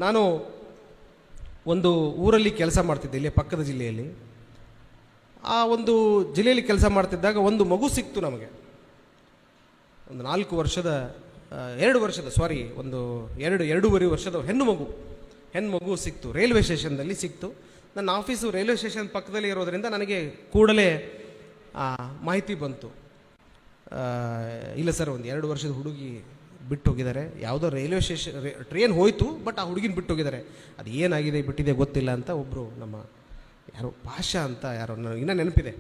ನಾನು ಒಂದು ಊರಲ್ಲಿ ಕೆಲಸ ಮಾಡ್ತಿದ್ದೆ, ಇಲ್ಲಿ ಪಕ್ಕದ ಜಿಲ್ಲೆಯಲ್ಲಿ. ಆ ಒಂದು ಜಿಲ್ಲೆಯಲ್ಲಿ ಕೆಲಸ ಮಾಡ್ತಿದ್ದಾಗ ಒಂದು ಮಗು ಸಿಕ್ತು ನಮಗೆ. ಒಂದು 4 ವರ್ಷದ 2 ವರ್ಷದ ಒಂದು 2.5 ವರ್ಷದ ಹೆಣ್ಣು ಮಗು ಸಿಕ್ತು. ರೈಲ್ವೆ ಸ್ಟೇಷನ್ದಲ್ಲಿ ಸಿಕ್ತು. ನನ್ನ ಆಫೀಸು ರೈಲ್ವೆ ಸ್ಟೇಷನ್ ಪಕ್ಕದಲ್ಲಿ ಇರೋದರಿಂದ ನನಗೆ ಕೂಡಲೇ ಮಾಹಿತಿ ಬಂತು. ಇಲ್ಲ ಸರ್, ಒಂದು 2 ವರ್ಷದ ಹುಡುಗಿ ಬಿಟ್ಟು ಹೋಗಿದ್ದಾರೆ. ಯಾವುದೋ ರೈಲ್ವೆ ಸ್ಟೇಷನ್ ಟ್ರೈನ್ ಹೋಯಿತು, ಬಟ್ ಆ ಹುಡುಗಿನ ಬಿಟ್ಟು ಹೋಗಿದ್ದಾರೆ. ಅದು ಏನಾಗಿದೆ ಬಿಟ್ಟಿದೆ ಗೊತ್ತಿಲ್ಲ ಅಂತ ಒಬ್ಬರು ನಮ್ಮ ಯಾರೋ ಭಾಷಾ ಅಂತ ಯಾರೋ ಇನ್ನೂ ನೆನಪಿದೆ,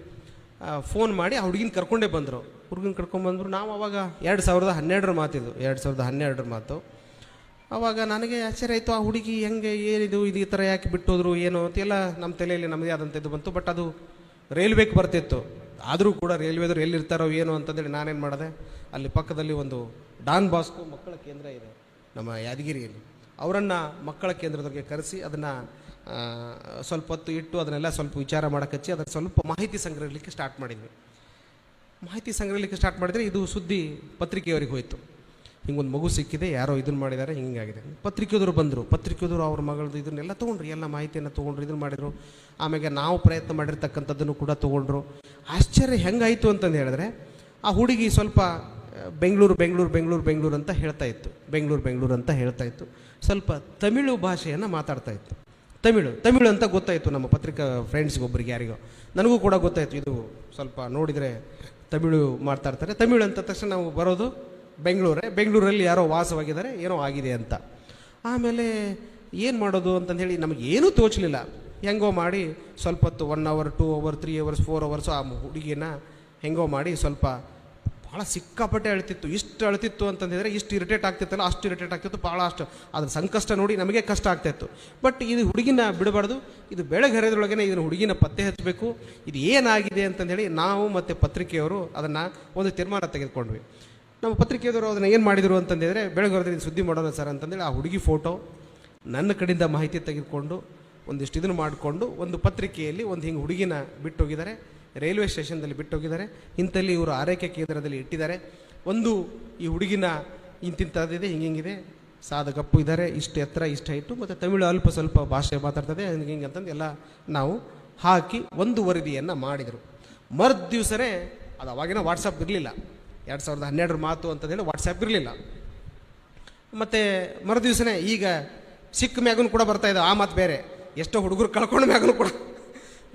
ಫೋನ್ ಮಾಡಿ ಆ ಹುಡುಗಿನ ಕರ್ಕೊಂಡೇ ಬಂದರು. ಹುಡುಗಿನ ಕರ್ಕೊಂಡ್ಬಂದರು. ನಾವು ಅವಾಗ 2012 ಮಾತಿದ್ದು, 2012 ಮಾತು. ಆವಾಗ ನನಗೆ ಆಶ್ಚರ್ಯ ಆಯಿತು, ಆ ಹುಡುಗಿ ಹೆಂಗೆ, ಏನಿದು, ಇದು ಈ ಥರ ಯಾಕೆ ಬಿಟ್ಟೋದ್ರು ಏನೋ ಅಂತೆಲ್ಲ ನಮ್ಮ ತಲೆಯಲ್ಲಿ ನಮ್ಮದೇ ಆದಂಥದ್ದು ಬಂತು. ಬಟ್ ಅದು ರೈಲ್ವೆಗೆ ಬರ್ತಿತ್ತು. ಆದರೂ ಕೂಡ ರೈಲ್ವೆದವ್ರು ಎಲ್ಲಿರ್ತಾರೋ ಏನೋ ಅಂತಂದೇಳಿ ನಾನೇನು ಮಾಡಿದೆ, ಅಲ್ಲಿ ಪಕ್ಕದಲ್ಲಿ ಒಂದು ಡಾನ್ ಬಾಸ್ಕೋ ಮಕ್ಕಳ ಕೇಂದ್ರ ಇದೆ ನಮ್ಮ ಯಾದಗಿರಿಯಲ್ಲಿ. ಅವರನ್ನು ಮಕ್ಕಳ ಕೇಂದ್ರದವ್ರಿಗೆ ಕರೆಸಿ ಅದನ್ನು ಸ್ವಲ್ಪ ಹೊತ್ತು ಇಟ್ಟು ಅದನ್ನೆಲ್ಲ ಸ್ವಲ್ಪ ವಿಚಾರ ಮಾಡೋಕೆ ಹಚ್ಚಿ ಅದಕ್ಕೆ ಸ್ವಲ್ಪ ಮಾಹಿತಿ ಸಂಗ್ರಹಲಿಕ್ಕೆ ಸ್ಟಾರ್ಟ್ ಮಾಡಿದರೆ ಇದು ಸುದ್ದಿ ಪತ್ರಿಕೆಯವರಿಗೆ ಹೋಯಿತು. ಹಿಂಗೊಂದು ಮಗು ಸಿಕ್ಕಿದೆ, ಯಾರೋ ಇದನ್ನು ಮಾಡಿದ್ದಾರೆ, ಹಿಂಗಾಗಿದೆ. ಪತ್ರಿಕೆಯವರು ಬಂದರು. ಪತ್ರಿಕೆಯವರು ಅವ್ರ ಮಗಳದ್ದು ಇದನ್ನೆಲ್ಲ ತೊಗೊಂಡ್ರು, ಎಲ್ಲ ಮಾಹಿತಿಯನ್ನು ತೊಗೊಂಡ್ರು, ಇದನ್ನು ಮಾಡಿದರು. ಆಮೇಲೆ ನಾವು ಪ್ರಯತ್ನ ಮಾಡಿರ್ತಕ್ಕಂಥದ್ದನ್ನು ಕೂಡ ತೊಗೊಂಡ್ರು. ಆಶ್ಚರ್ಯ ಹೆಂಗಾಯಿತು ಅಂತಂದು ಹೇಳಿದ್ರೆ, ಆ ಹುಡುಗಿ ಸ್ವಲ್ಪ ಬೆಂಗಳೂರು ಅಂತ ಹೇಳ್ತಾ ಇತ್ತು. ಬೆಂಗಳೂರು ಅಂತ ಹೇಳ್ತಾ ಇತ್ತು. ಸ್ವಲ್ಪ ತಮಿಳು ಭಾಷೆಯನ್ನು ಮಾತಾಡ್ತಾ ಇತ್ತು. ತಮಿಳು ಅಂತ ಗೊತ್ತಾಯಿತು ನಮ್ಮ ಪತ್ರಿಕಾ ಫ್ರೆಂಡ್ಸ್ಗೊಬ್ಬರಿಗೆ, ಯಾರಿಗೋ. ನನಗೂ ಕೂಡ ಗೊತ್ತಾಯಿತು, ಇದು ಸ್ವಲ್ಪ ನೋಡಿದರೆ ತಮಿಳು ಮಾತಾಡ್ತಾರೆ. ತಮಿಳು ಅಂತ ತಕ್ಷಣ ನಾವು ಬರೋದು ಬೆಂಗಳೂರಲ್ಲಿ ಯಾರೋ ವಾಸವಾಗಿದ್ದಾರೆ, ಏನೋ ಆಗಿದೆ ಅಂತ. ಆಮೇಲೆ ಏನು ಮಾಡೋದು ಅಂತಂದೇಳಿ ನಮಗೇನೂ ತೋಚಲಿಲ್ಲ. ಹೆಂಗೋ ಮಾಡಿ ಸ್ವಲ್ಪ ಹೊತ್ತು 1 hour 2 hour 3 hours 4 hours ಆ ಹುಡುಗಿನ ಹೆಂಗೋ ಮಾಡಿ ಸ್ವಲ್ಪ ಭಾಳ ಸಿಕ್ಕಾಪಟ್ಟೆ ಅಳ್ತಿತ್ತು. ಇಷ್ಟು ಅಳ್ತಿತ್ತು ಅಂತಂದಿದ್ರೆ, ಇಷ್ಟು ಇರಿಟೇಟ್ ಆಗ್ತಿತ್ತಲ್ಲ, ಅಷ್ಟು ಇರಿಟೇಟ್ ಆಗ್ತಿತ್ತು. ಭಾಳ ಅಷ್ಟು ಅದ್ರ ಸಂಕಷ್ಟ ನೋಡಿ ನಮಗೆ ಕಷ್ಟ ಆಗ್ತಾಯಿತ್ತು. ಬಟ್ ಇದು ಹುಡುಗಿನ ಬಿಡಬಾರ್ದು, ಇದು ಬೆಳಗ್ಗೆ ಹರಿದ್ರೊಳಗೇ ಇದನ್ನು ಹುಡುಗಿನ ಪತ್ತೆ ಹಚ್ಚಬೇಕು, ಇದು ಏನಾಗಿದೆ ಅಂತಂದೇಳಿ ನಾವು ಮತ್ತು ಪತ್ರಿಕೆಯವರು ಅದನ್ನು ಒಂದು ತೀರ್ಮಾನ ತೆಗೆದುಕೊಂಡ್ವಿ. ನಮ್ಮ ಪತ್ರಿಕೆಯವರು ಅದನ್ನು ಏನು ಮಾಡಿದರು ಅಂತಂದಿದ್ರೆ, ಬೆಳಗ್ಗೆ ಹೊರದ್ರೆ ಸುದ್ದಿ ಮಾಡೋಣ ಸರ್ ಅಂತಂದೇಳಿ ಆ ಹುಡುಗಿ ಫೋಟೋ ನನ್ನ ಕಡೆಯಿಂದ ಮಾಹಿತಿ ತೆಗೆದುಕೊಂಡು ಒಂದಿಷ್ಟು ಇದನ್ನು ಮಾಡಿಕೊಂಡು ಒಂದು ಪತ್ರಿಕೆಯಲ್ಲಿ ಒಂದು ಹಿಂಗೆ ಹುಡುಗಿನ ಬಿಟ್ಟೋಗಿದ್ದಾರೆ, ರೈಲ್ವೆ ಸ್ಟೇಷನ್ದಲ್ಲಿ ಬಿಟ್ಟೋಗಿದ್ದಾರೆ, ಇಂಥಲ್ಲಿ ಇವರು ಆರೈಕೆ ಕೇಂದ್ರದಲ್ಲಿ ಇಟ್ಟಿದ್ದಾರೆ, ಒಂದು ಈ ಹುಡುಗಿನ ಇಂತಿಂಥದ್ದಿದೆ, ಹಿಂಗಿದೆ, ಸಾದಗಪ್ಪು ಇದ್ದಾರೆ, ಇಷ್ಟು ಎತ್ತರ, ಇಷ್ಟು ಹೈಟು, ಮತ್ತು ತಮಿಳು ಅಲ್ಪ ಸ್ವಲ್ಪ ಭಾಷೆ ಮಾತಾಡ್ತದೆ, ಹಿಂಗೆ ಅಂತಂದು ಎಲ್ಲ ನಾವು ಹಾಕಿ ಒಂದು ವರದಿಯನ್ನು ಮಾಡಿದರು. ದಿವಸನೇ ಅದು ಅವಾಗಿನ ವಾಟ್ಸಪ್ ಇರಲಿಲ್ಲ, 2012 ಮಾತು ಅಂತಂದೇಳಿ ವಾಟ್ಸಪ್ ಇರಲಿಲ್ಲ. ಮತ್ತು ದಿವಸನೇ ಈಗ ಸಿಕ್ಕ ಮ್ಯಾಗನು ಕೂಡ ಬರ್ತಾಯಿದ್ದಾವೆ. ಆ ಮಾತು ಬೇರೆ, ಎಷ್ಟೋ ಹುಡುಗರು ಕಳ್ಕೊಂಡು ಮ್ಯಾಗನು ಕೂಡ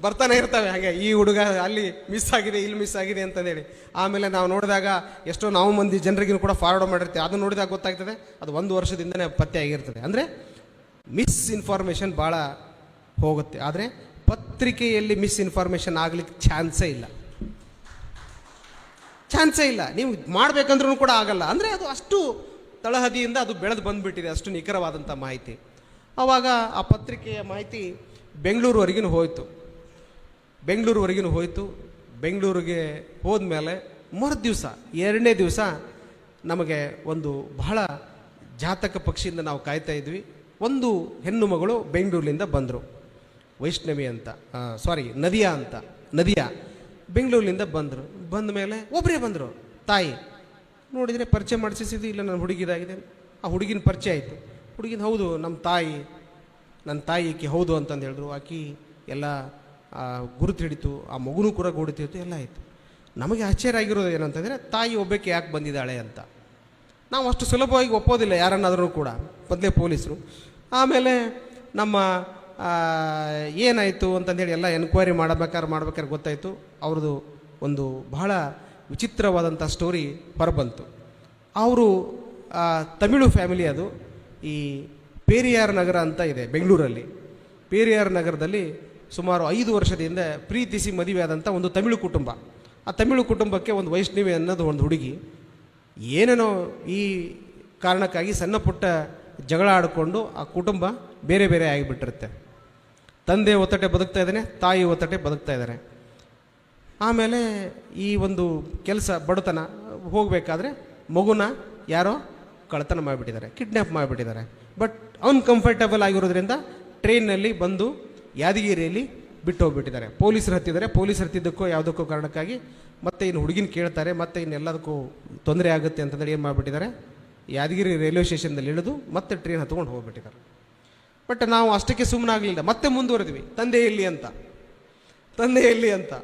ಬರ್ತಾನೆ ಇರ್ತವೆ. ಹಾಗೆ ಈ ಹುಡುಗ ಅಲ್ಲಿ ಮಿಸ್ ಆಗಿದೆ, ಇಲ್ಲಿ ಮಿಸ್ ಆಗಿದೆ ಅಂತಂದೇಳಿ. ಆಮೇಲೆ ನಾವು ನೋಡಿದಾಗ ಎಷ್ಟೋ ನಾವು ಮಂದಿ ಜನರಿಗೂ ಕೂಡ ಫಾರ್ವರ್ಡ್ ಮಾಡಿರ್ತೀವಿ. ಅದನ್ನು ನೋಡಿದಾಗ ಗೊತ್ತಾಗ್ತದೆ ಅದು 1 ವರ್ಷದಿಂದನೇ ಪತ್ತೆ ಆಗಿರ್ತದೆ. ಅಂದರೆ ಮಿಸ್ಇನ್ಫಾರ್ಮೇಷನ್ ಭಾಳ ಹೋಗುತ್ತೆ. ಆದರೆ ಪತ್ರಿಕೆಯಲ್ಲಿ ಮಿಸ್ಇನ್ಫಾರ್ಮೇಷನ್ ಆಗಲಿಕ್ಕೆ ಚಾನ್ಸೇ ಇಲ್ಲ. ನೀವು ಮಾಡಬೇಕಂದ್ರೂ ಕೂಡ ಆಗಲ್ಲ. ಅಂದರೆ ಅದು ಅಷ್ಟು ತಳಹದಿಯಿಂದ ಅದು ಬೆಳೆದು ಬಂದುಬಿಟ್ಟಿದೆ, ಅಷ್ಟು ನಿಖರವಾದಂಥ ಮಾಹಿತಿ. ಆವಾಗ ಆ ಪತ್ರಿಕೆಯ ಮಾಹಿತಿ ಬೆಂಗಳೂರುವರೆಗೂ ಹೋಯಿತು. ಬೆಂಗಳೂರಿಗೆ ಹೋದ್ಮೇಲೆ ದಿವಸ 2ನೇ ದಿವಸ ನಮಗೆ ಒಂದು ಬಹಳ ಜಾತಕ ಪಕ್ಷಿಯಿಂದ ನಾವು ಕಾಯ್ತಾ ಇದ್ವಿ. ಒಂದು ಹೆಣ್ಣು ಮಗಳು ಬೆಂಗಳೂರಿನಿಂದ ಬಂದರು, ವೈಷ್ಣವಿ ಅಂತ, ನದಿಯಾ ಬೆಂಗಳೂರಿನಿಂದ ಬಂದ ಮೇಲೆ ಒಬ್ಬರೇ ಬಂದರು. ತಾಯಿ ನೋಡಿದರೆ ಪರಿಚಯ ಮಾಡಿಸಿದ್ದು, ಇಲ್ಲ ನನ್ನ ಹುಡುಗಿದಾಗಿದೆ. ಆ ಹುಡುಗಿನ ಪರಿಚಯ ಆಯಿತು. ಹುಡುಗಿನ ಹೌದು ನನ್ನ ತಾಯಿ ಈಕೆ ಹೌದು ಅಂತಂದು ಹೇಳಿದ್ರು. ಆಕಿ ಎಲ್ಲ ಗುರುತು ಹಿಡಿತು, ಆ ಮಗುನೂ ಕೂಡ ಗುರುತು ಹಿಡಿತು, ಎಲ್ಲ ಆಯಿತು. ನಮಗೆ ಆಶ್ಚರ್ಯ ಆಗಿರೋದು ಏನಂತಂದರೆ, ತಾಯಿ ಒಬ್ಬಕ್ಕೆ ಯಾಕೆ ಬಂದಿದ್ದಾಳೆ ಅಂತ. ನಾವು ಅಷ್ಟು ಸುಲಭವಾಗಿ ಒಪ್ಪೋದಿಲ್ಲ ಯಾರನ್ನಾದರೂ ಕೂಡ, ಮೊದಲೇ ಪೊಲೀಸರು. ಆಮೇಲೆ ನಮ್ಮ ಏನಾಯಿತು ಅಂತಂದೇಳಿ ಎಲ್ಲ ಎನ್ಕ್ವೈರಿ ಮಾಡ್ಬೇಕಾದ್ರೆ ಗೊತ್ತಾಯಿತು, ಅವ್ರದ್ದು ಒಂದು ಬಹಳ ವಿಚಿತ್ರವಾದಂಥ ಸ್ಟೋರಿ ಹೊರಬಂತು. ಅವರು ತಮಿಳು ಫ್ಯಾಮಿಲಿ. ಅದು ಈ ಪೇರಿಯಾರ್ ನಗರ ಅಂತ ಇದೆ ಬೆಂಗಳೂರಲ್ಲಿ. ಪೇರಿಯಾರ್ ನಗರದಲ್ಲಿ ಸುಮಾರು 5 ವರ್ಷದಿಂದ ಪ್ರೀತಿಸಿ ಮದುವೆ ಆದಂಥ ಒಂದು ತಮಿಳು ಕುಟುಂಬ. ಆ ತಮಿಳು ಕುಟುಂಬಕ್ಕೆ ಒಂದು ವೈಷ್ಣವಿ ಅನ್ನೋದು ಒಂದು ಹುಡುಗಿ ಏನೇನೋ ಈ ಕಾರಣಕ್ಕಾಗಿ ಸಣ್ಣ ಪುಟ್ಟ ಜಗಳ ಆಡಿಕೊಂಡು ಆ ಕುಟುಂಬ ಬೇರೆ ಬೇರೆ ಆಗಿಬಿಟ್ಟಿರುತ್ತೆ. ತಂದೆ ಒತ್ತಟೆ ಬದುಕ್ತಾ ಇದ್ದಾನೆ, ತಾಯಿ ಒತ್ತಟೆ ಬದುಕ್ತಾ ಇದ್ದಾರೆ. ಆಮೇಲೆ ಈ ಒಂದು ಕೆಲಸ ಬಡತನ ಹೋಗಬೇಕಾದ್ರೆ ಮಗುನ ಯಾರೋ ಕಳ್ಳತನ ಮಾಡಿಬಿಟ್ಟಿದ್ದಾರೆ, ಕಿಡ್ನ್ಯಾಪ್ ಮಾಡಿಬಿಟ್ಟಿದ್ದಾರೆ. ಬಟ್ ಅನ್ಕಂಫರ್ಟಬಲ್ ಆಗಿರೋದ್ರಿಂದ ಟ್ರೈನ್ನಲ್ಲಿ ಬಂದು ಯಾದಗಿರಿಯಲ್ಲಿ ಬಿಟ್ಟು ಹೋಗ್ಬಿಟ್ಟಿದ್ದಾರೆ. ಪೊಲೀಸರು ಹತ್ತಿದ್ದಕ್ಕೋ ಯಾವುದಕ್ಕೋ ಕಾರಣಕ್ಕಾಗಿ ಮತ್ತೆ ಇನ್ನು ಹುಡುಗಿನ ಕೇಳ್ತಾರೆ, ಮತ್ತೆ ಇನ್ನೆಲ್ಲದಕ್ಕೂ ತೊಂದರೆ ಆಗುತ್ತೆ ಅಂತಂದರೆ ಏನು ಮಾಡಿಬಿಟ್ಟಿದ್ದಾರೆ, ಯಾದಗಿರಿ ರೈಲ್ವೆ ಸ್ಟೇಷನ್ದಲ್ಲಿ ಇಳಿದು ಮತ್ತೆ ಟ್ರೈನ್ ಹತ್ಕೊಂಡು ಹೋಗ್ಬಿಟ್ಟಿದ್ದಾರೆ. ಬಟ್ ನಾವು ಅಷ್ಟಕ್ಕೆ ಸುಮ್ಮನಾಗಲಿಲ್ಲ, ಮತ್ತೆ ಮುಂದುವರೆದ್ವಿ ತಂದೆ ಎಲ್ಲಿ ಅಂತ.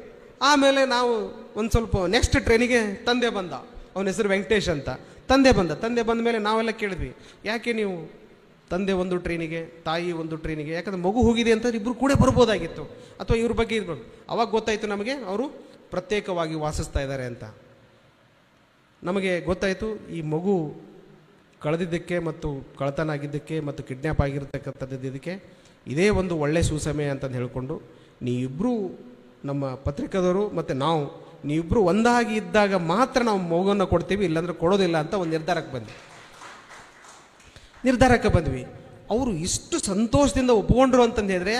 ಆಮೇಲೆ ನಾವು ಒಂದು ಸ್ವಲ್ಪ ನೆಕ್ಸ್ಟ್ ಟ್ರೈನಿಗೆ ತಂದೆ ಬಂದ, ಅವನ ಹೆಸರು ವೆಂಕಟೇಶ್ ಅಂತ. ತಂದೆ ಬಂದ ಮೇಲೆ ನಾವೆಲ್ಲ ಕೇಳಿದ್ವಿ, ಯಾಕೆ ನೀವು ತಂದೆ ಒಂದು ಟ್ರೈನಿಗೆ ತಾಯಿ ಒಂದು ಟ್ರೈನಿಗೆ, ಯಾಕಂದ್ರೆ ಮಗು ಹೋಗಿದೆ ಅಂತ ಇಬ್ಬರು ಕೂಡ ಬರ್ಬೋದಾಗಿತ್ತು, ಅಥವಾ ಇವ್ರ ಬಗ್ಗೆ ಇರ್ಬೋದು. ಅವಾಗ ಗೊತ್ತಾಯಿತು ನಮಗೆ ಅವರು ಪ್ರತ್ಯೇಕವಾಗಿ ವಾಸಿಸ್ತಾ ಇದ್ದಾರೆ ಅಂತ. ನಮಗೆ ಗೊತ್ತಾಯಿತು ಈ ಮಗು ಕಳೆದಿದ್ದಕ್ಕೆ ಮತ್ತು ಕಳತನ ಆಗಿದ್ದಕ್ಕೆ ಮತ್ತು ಕಿಡ್ನ್ಯಾಪ್ ಆಗಿರ್ತಕ್ಕಂಥದ್ದು ಇದಕ್ಕೆ ಇದೇ ಒಂದು ಒಳ್ಳೆಯ ಸುಸಮಯ ಅಂತಂದು ಹೇಳಿಕೊಂಡು, ನೀವಿಬ್ಬರು ನಮ್ಮ ಪತ್ರಿಕಾದವರು ಮತ್ತು ನೀವಿಬ್ಬರು ಒಂದಾಗಿ ಇದ್ದಾಗ ಮಾತ್ರ ನಾವು ಮಗುವನ್ನು ಕೊಡ್ತೀವಿ, ಇಲ್ಲಾಂದ್ರೆ ಕೊಡೋದಿಲ್ಲ ಅಂತ ಒಂದು ನಿರ್ಧಾರಕ್ಕೆ ಬಂದ್ವಿ. ಅವರು ಇಷ್ಟು ಸಂತೋಷದಿಂದ ಒಪ್ಕೊಂಡ್ರು ಅಂತಂದು ಹೇಳಿದ್ರೆ,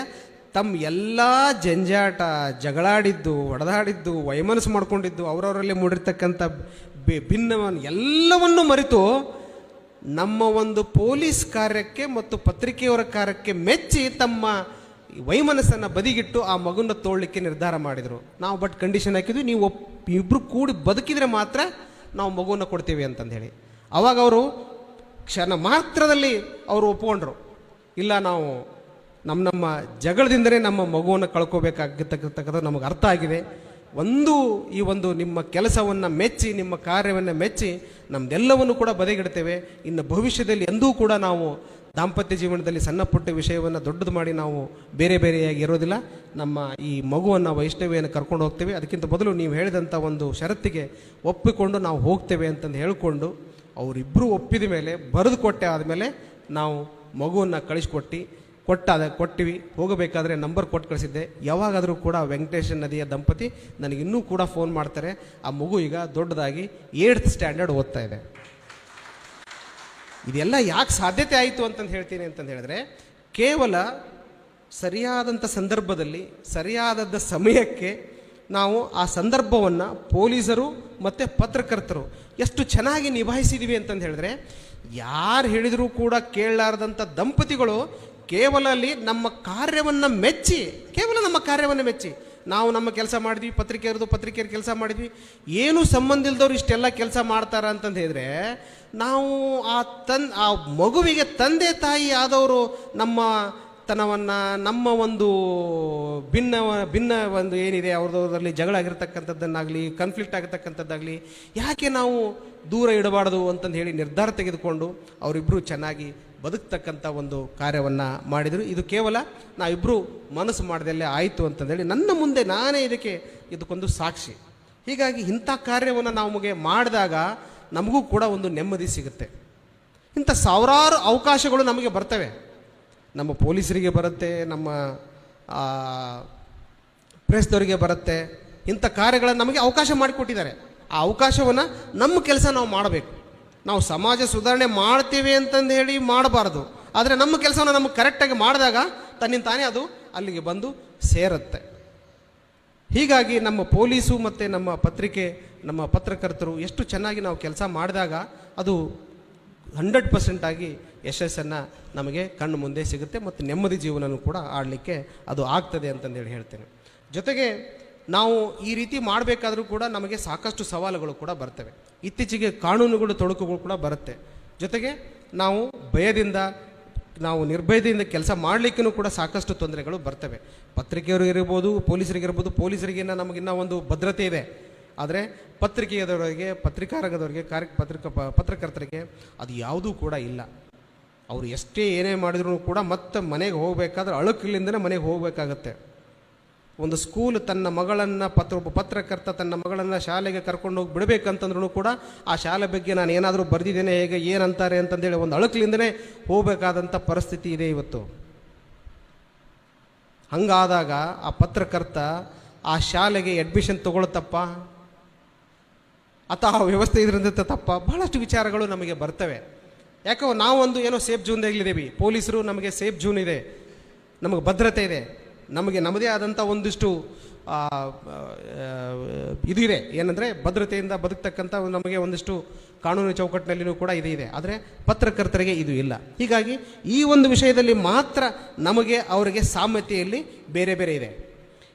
ತಮ್ಮ ಎಲ್ಲ ಜಂಜಾಟ, ಜಗಳಾಡಿದ್ದು, ಹೊಡೆದಾಡಿದ್ದು, ವೈಮನಸ್ಸು ಮಾಡ್ಕೊಂಡಿದ್ದು, ಅವರವರಲ್ಲಿ ಮೂಡಿರ್ತಕ್ಕಂಥ ಭಿನ್ನವನ್ನು ಎಲ್ಲವನ್ನೂ ಮರೆತು ನಮ್ಮ ಒಂದು ಪೊಲೀಸ್ ಕಾರ್ಯಕ್ಕೆ ಮತ್ತು ಪತ್ರಿಕೆಯವರ ಕಾರ್ಯಕ್ಕೆ ಮೆಚ್ಚಿ ತಮ್ಮ ವೈಮನಸ್ಸನ್ನು ಬದಿಗಿಟ್ಟು ಆ ಮಗುನ ತೋಳಲಿಕ್ಕೆ ನಿರ್ಧಾರ ಮಾಡಿದರು. ನಾವು ಬಟ್ ಕಂಡೀಷನ್ ಹಾಕಿದ್ವಿ, ನೀವು ಇಬ್ಬರು ಕೂಡಿ ಬದುಕಿದರೆ ಮಾತ್ರ ನಾವು ಮಗುವನ್ನು ಕೊಡ್ತೀವಿ ಅಂತಂದು ಹೇಳಿ. ಆವಾಗ ಅವರು ಕ್ಷಣ ಮಾತ್ರದಲ್ಲಿ ಅವರು ಒಪ್ಕೊಂಡ್ರು, ಇಲ್ಲ ನಾವು ನಮ್ಮ ಜಗಳದಿಂದಲೇ ನಮ್ಮ ಮಗುವನ್ನು ಕಳ್ಕೋಬೇಕಾಗಿರ್ತಕ್ಕಂಥದ್ದು ನಮಗೆ ಅರ್ಥ ಆಗಿದೆ. ಈ ಒಂದು ನಿಮ್ಮ ಕೆಲಸವನ್ನು ಮೆಚ್ಚಿ, ನಿಮ್ಮ ಕಾರ್ಯವನ್ನು ಮೆಚ್ಚಿ ನಮ್ದೆಲ್ಲವನ್ನು ಕೂಡ ಬದಿಗಿಡ್ತೇವೆ. ಇನ್ನು ಭವಿಷ್ಯದಲ್ಲಿ ಎಂದೂ ಕೂಡ ನಾವು ದಾಂಪತ್ಯ ಜೀವನದಲ್ಲಿ ಸಣ್ಣ ಪುಟ್ಟ ವಿಷಯವನ್ನು ದೊಡ್ಡದು ಮಾಡಿ ನಾವು ಬೇರೆಯಾಗಿ ಇರೋದಿಲ್ಲ. ನಮ್ಮ ಈ ಮಗುವನ್ನು ವೈಷ್ಣವಿಯನ್ನು ಕರ್ಕೊಂಡು ಹೋಗ್ತೇವೆ, ಅದಕ್ಕಿಂತ ಮೊದಲು ನೀವು ಹೇಳಿದಂಥ ಒಂದು ಷರತ್ತಿಗೆ ಒಪ್ಪಿಕೊಂಡು ನಾವು ಹೋಗ್ತೇವೆ ಅಂತಂದು ಹೇಳಿಕೊಂಡು ಅವರಿಬ್ಬರು ಒಪ್ಪಿದ ಮೇಲೆ ಬರೆದು ಕೊಟ್ಟೆ ಆದಮೇಲೆ ನಾವು ಮಗುವನ್ನು ಕೊಟ್ಟಿವಿ. ಹೋಗಬೇಕಾದ್ರೆ ನಂಬರ್ ಕೊಟ್ಟು ಕಳಿಸಿದ್ದೆ. ಯಾವಾಗಾದರೂ ಕೂಡ ವೆಂಕಟೇಶ್ ನದಿಯ ದಂಪತಿ ನನಗಿನ್ನೂ ಕೂಡ ಫೋನ್ ಮಾಡ್ತಾರೆ. ಆ ಮಗು ಈಗ ದೊಡ್ಡದಾಗಿ 8th ಸ್ಟ್ಯಾಂಡರ್ಡ್ ಓದ್ತಾ ಇದೆ. ಇದೆಲ್ಲ ಯಾಕೆ ಸಾಧ್ಯತೆ ಆಯಿತು ಅಂತಂದು ಹೇಳ್ತೀನಿ ಅಂತಂದು ಹೇಳಿದ್ರೆ, ಕೇವಲ ಸರಿಯಾದಂಥ ಸಂದರ್ಭದಲ್ಲಿ ಸರಿಯಾದ ಸಮಯಕ್ಕೆ ನಾವು ಆ ಸಂದರ್ಭವನ್ನು ಪೊಲೀಸರು ಮತ್ತು ಪತ್ರಕರ್ತರು ಎಷ್ಟು ಚೆನ್ನಾಗಿ ನಿಭಾಯಿಸಿದ್ದೀವಿ ಅಂತಂದು ಹೇಳಿದ್ರೆ, ಯಾರು ಹೇಳಿದರೂ ಕೂಡ ಕೇಳಲಾರ್ದಂಥ ದಂಪತಿಗಳು ಕೇವಲ ಅಲ್ಲಿ ನಮ್ಮ ಕಾರ್ಯವನ್ನು ಮೆಚ್ಚಿ ನಾವು ನಮ್ಮ ಕೆಲಸ ಮಾಡಿದ್ವಿ, ಪತ್ರಿಕೆಯವ್ರ ಕೆಲಸ ಮಾಡಿದ್ವಿ, ಏನೂ ಸಂಬಂಧ ಇಲ್ದವ್ರು ಇಷ್ಟೆಲ್ಲ ಕೆಲಸ ಮಾಡ್ತಾರ ಅಂತಂದು ಹೇಳಿದ್ರೆ, ನಾವು ಆ ಮಗುವಿಗೆ ತಂದೆ ತಾಯಿ ಆದವರು ನಮ್ಮ ತನವನ್ನು, ನಮ್ಮ ಒಂದು ಭಿನ್ನ ಒಂದು ಏನಿದೆ ಅವ್ರದ್ರಲ್ಲಿ ಜಗಳ ಆಗಿರ್ತಕ್ಕಂಥದ್ದನ್ನಾಗಲಿ, ಕಾನ್ಫ್ಲಿಕ್ಟ್ ಆಗಿರ್ತಕ್ಕಂಥದ್ದಾಗಲಿ ಯಾಕೆ ನಾವು ದೂರ ಇಡಬಾರ್ದು ಅಂತಂದು ಹೇಳಿ ನಿರ್ಧಾರ ತೆಗೆದುಕೊಂಡು ಅವರಿಬ್ಬರು ಚೆನ್ನಾಗಿ ಬದುಕ್ತಕ್ಕಂಥ ಒಂದು ಕಾರ್ಯವನ್ನು ಮಾಡಿದರು. ಇದು ಕೇವಲ ನಾವಿಬ್ಬರು ಮನಸ್ಸು ಮಾಡ್ದಲ್ಲೇ ಆಯಿತು ಅಂತಂದೇಳಿ ನನ್ನ ಮುಂದೆ ನಾನೇ ಇದಕ್ಕೊಂದು ಸಾಕ್ಷಿ. ಹೀಗಾಗಿ ಇಂಥ ಕಾರ್ಯವನ್ನು ನಮಗೆ ಮಾಡಿದಾಗ ನಮಗೂ ಕೂಡ ಒಂದು ನೆಮ್ಮದಿ ಸಿಗುತ್ತೆ. ಇಂಥ ಸಾವಿರಾರು ಅವಕಾಶಗಳು ನಮಗೆ ಬರ್ತವೆ. ನಮ್ಮ ಪೊಲೀಸರಿಗೆ ಬರುತ್ತೆ, ನಮ್ಮ ಪ್ರೆಸ್ದವರಿಗೆ ಬರುತ್ತೆ. ಇಂಥ ಕಾರ್ಯಗಳನ್ನು ನಮಗೆ ಅವಕಾಶ ಮಾಡಿಕೊಟ್ಟಿದ್ದಾರೆ. ಆ ಅವಕಾಶವನ್ನು ನಮ್ಮ ಕೆಲಸ ನಾವು ಮಾಡಬೇಕು. ನಾವು ಸಮಾಜ ಸುಧಾರಣೆ ಮಾಡ್ತೀವಿ ಅಂತಂದು ಹೇಳಿ ಮಾಡಬಾರ್ದು. ಆದರೆ ನಮ್ಮ ಕೆಲಸವನ್ನು ನಮಗೆ ಕರೆಕ್ಟಾಗಿ ಮಾಡಿದಾಗ ತನ್ನಿಂದ ತಾನೇ ಅದು ಅಲ್ಲಿಗೆ ಬಂದು ಸೇರುತ್ತೆ. ಹೀಗಾಗಿ ನಮ್ಮ ಪೊಲೀಸು ಮತ್ತು ನಮ್ಮ ಪತ್ರಕರ್ತರು ಎಷ್ಟು ಚೆನ್ನಾಗಿ ನಾವು ಕೆಲಸ ಮಾಡಿದಾಗ ಅದು 100% ಆಗಿ ಯಶಸ್ಸನ್ನು ನಮಗೆ ಕಣ್ಣು ಮುಂದೆ ಸಿಗುತ್ತೆ ಮತ್ತು ನೆಮ್ಮದಿ ಜೀವನನೂ ಕೂಡ ಆಡಲಿಕ್ಕೆ ಅದು ಆಗ್ತದೆ ಅಂತಂದೇಳಿ ಹೇಳ್ತೇನೆ. ಜೊತೆಗೆ ನಾವು ಈ ರೀತಿ ಮಾಡಬೇಕಾದ್ರೂ ಕೂಡ ನಮಗೆ ಸಾಕಷ್ಟು ಸವಾಲುಗಳು ಕೂಡ ಬರ್ತವೆ. ಇತ್ತೀಚೆಗೆ ಕಾನೂನುಗಳು ತೊಡಕುಗಳು ಕೂಡ ಬರುತ್ತೆ. ಜೊತೆಗೆ ನಾವು ನಿರ್ಭಯದಿಂದ ಕೆಲಸ ಮಾಡಲಿಕ್ಕೂ ಕೂಡ ಸಾಕಷ್ಟು ತೊಂದರೆಗಳು ಬರ್ತವೆ. ಪತ್ರಿಕೆಯವರಿಗಿರ್ಬೋದು, ಪೊಲೀಸರಿಗಿನ್ನ ನಮಗಿನ್ನ ಒಂದು ಭದ್ರತೆ ಇದೆ. ಆದರೆ ಪತ್ರಿಕೆಯದವರಿಗೆ, ಪತ್ರಿಕಾರಂಗದವರಿಗೆ, ಪತ್ರಕರ್ತರಿಗೆ ಅದು ಯಾವುದೂ ಕೂಡ ಇಲ್ಲ. ಅವರು ಏನೇ ಮಾಡಿದ್ರು ಕೂಡ ಮತ್ತೆ ಮನೆಗೆ ಹೋಗಬೇಕಾದ್ರೆ ಅಳುಕಿಲ್ಲಿಂದನೇ ಮನೆಗೆ ಹೋಗಬೇಕಾಗತ್ತೆ. ಒಂದು ಸ್ಕೂಲ್ ತನ್ನ ಮಗಳನ್ನು ಒಬ್ಬ ಪತ್ರಕರ್ತ ತನ್ನ ಮಗಳನ್ನು ಶಾಲೆಗೆ ಕರ್ಕೊಂಡೋಗಿ ಬಿಡಬೇಕಂತಂದ್ರೂ ಕೂಡ ಆ ಶಾಲೆ ಬಗ್ಗೆ ನಾನು ಏನಾದರೂ ಬರೆದಿದ್ದೇನೆ, ಹೇಗೆ ಏನಂತಾರೆ ಅಂತಂದೇಳಿ ಒಂದು ಅಳುಕಲಿಂದನೇ ಹೋಗಬೇಕಾದಂಥ ಪರಿಸ್ಥಿತಿ ಇದೆ ಇವತ್ತು. ಹಂಗಾದಾಗ ಆ ಪತ್ರಕರ್ತ ಆ ಶಾಲೆಗೆ ಅಡ್ಮಿಷನ್ ತಗೊಳ್ತಪ್ಪ ಅಥವಾ ಆ ವ್ಯವಸ್ಥೆ ಇದರಿಂದ ತಪ್ಪ, ಬಹಳಷ್ಟು ವಿಚಾರಗಳು ನಮಗೆ ಬರ್ತವೆ. ಯಾಕೋ ನಾವೊಂದು ಏನೋ ಸೇಫ್ ಝೋನ್ದಾಗಲಿದ್ದೀವಿ. ಪೊಲೀಸರು ನಮಗೆ ಸೇಫ್ ಝೋನ್ ಇದೆ, ನಮಗೆ ಭದ್ರತೆ ಇದೆ, ನಮಗೆ ನಮ್ಮದೇ ಆದಂಥ ಒಂದಿಷ್ಟು ಇದೆ, ಏನಂದರೆ ಭದ್ರತೆಯಿಂದ ಬದುಕ್ತಕ್ಕಂಥ ನಮಗೆ ಒಂದಿಷ್ಟು ಕಾನೂನು ಚೌಕಟ್ಟಿನಲ್ಲಿಯೂ ಕೂಡ ಇದೆ. ಆದರೆ ಪತ್ರಕರ್ತರಿಗೆ ಇದು ಇಲ್ಲ. ಹೀಗಾಗಿ ಈ ಒಂದು ವಿಷಯದಲ್ಲಿ ಮಾತ್ರ ನಮಗೆ ಅವರಿಗೆ ಸಾಮ್ಯತೆಯಲ್ಲಿ ಬೇರೆ ಇದೆ.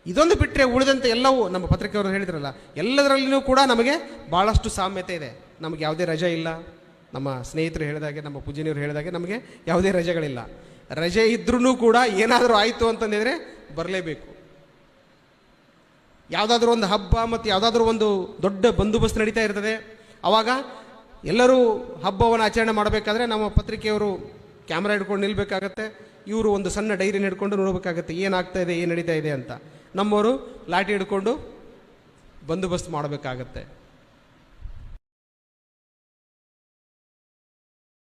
ಇದೊಂದು ಬಿಟ್ಟರೆ ಉಳಿದಂತೆ ಎಲ್ಲವೂ ನಮ್ಮ ಪತ್ರಿಕೆಯವರು ಹೇಳಿದ್ರಲ್ಲ, ಎಲ್ಲದರಲ್ಲಿಯೂ ಕೂಡ ನಮಗೆ ಭಾಳಷ್ಟು ಸಾಮ್ಯತೆ ಇದೆ. ನಮಗೆ ಯಾವುದೇ ರಜೆ ಇಲ್ಲ. ನಮ್ಮ ಸ್ನೇಹಿತರು ಹೇಳಿದಾಗೆ, ನಮ್ಮ ಪೂಜನೀಯರು ಹೇಳಿದಾಗೆ ನಮಗೆ ಯಾವುದೇ ರಜೆಗಳಿಲ್ಲ. ರಜೆ ಇದ್ರೂ ಕೂಡ ಏನಾದರೂ ಆಯಿತು ಅಂತಂದಿದ್ರೆ ಬರಲೇಬೇಕು. ಯಾವುದಾದ್ರೂ ಒಂದು ಹಬ್ಬ ಮತ್ತು ಯಾವುದಾದ್ರೂ ಒಂದು ದೊಡ್ಡ ಬಂದೋಬಸ್ತ್ ನಡೀತಾ ಇರ್ತದೆ. ಆವಾಗ ಎಲ್ಲರೂ ಹಬ್ಬವನ್ನು ಆಚರಣೆ ಮಾಡಬೇಕಾದ್ರೆ ನಮ್ಮ ಪತ್ರಿಕೆಯವರು ಕ್ಯಾಮ್ರಾ ಹಿಡ್ಕೊಂಡು ನಿಲ್ಲಬೇಕಾಗತ್ತೆ. ಇವರು ಒಂದು ಸಣ್ಣ ಡೈರಿನ ಹಿಡ್ಕೊಂಡು ನೋಡಬೇಕಾಗತ್ತೆ ಏನಾಗ್ತಾ ಇದೆ, ಏನು ನಡೀತಾ ಇದೆ ಅಂತ. ನಮ್ಮವರು ಲಾಠಿ ಹಿಡ್ಕೊಂಡು ಬಂದೋಬಸ್ತ್ ಮಾಡಬೇಕಾಗತ್ತೆ.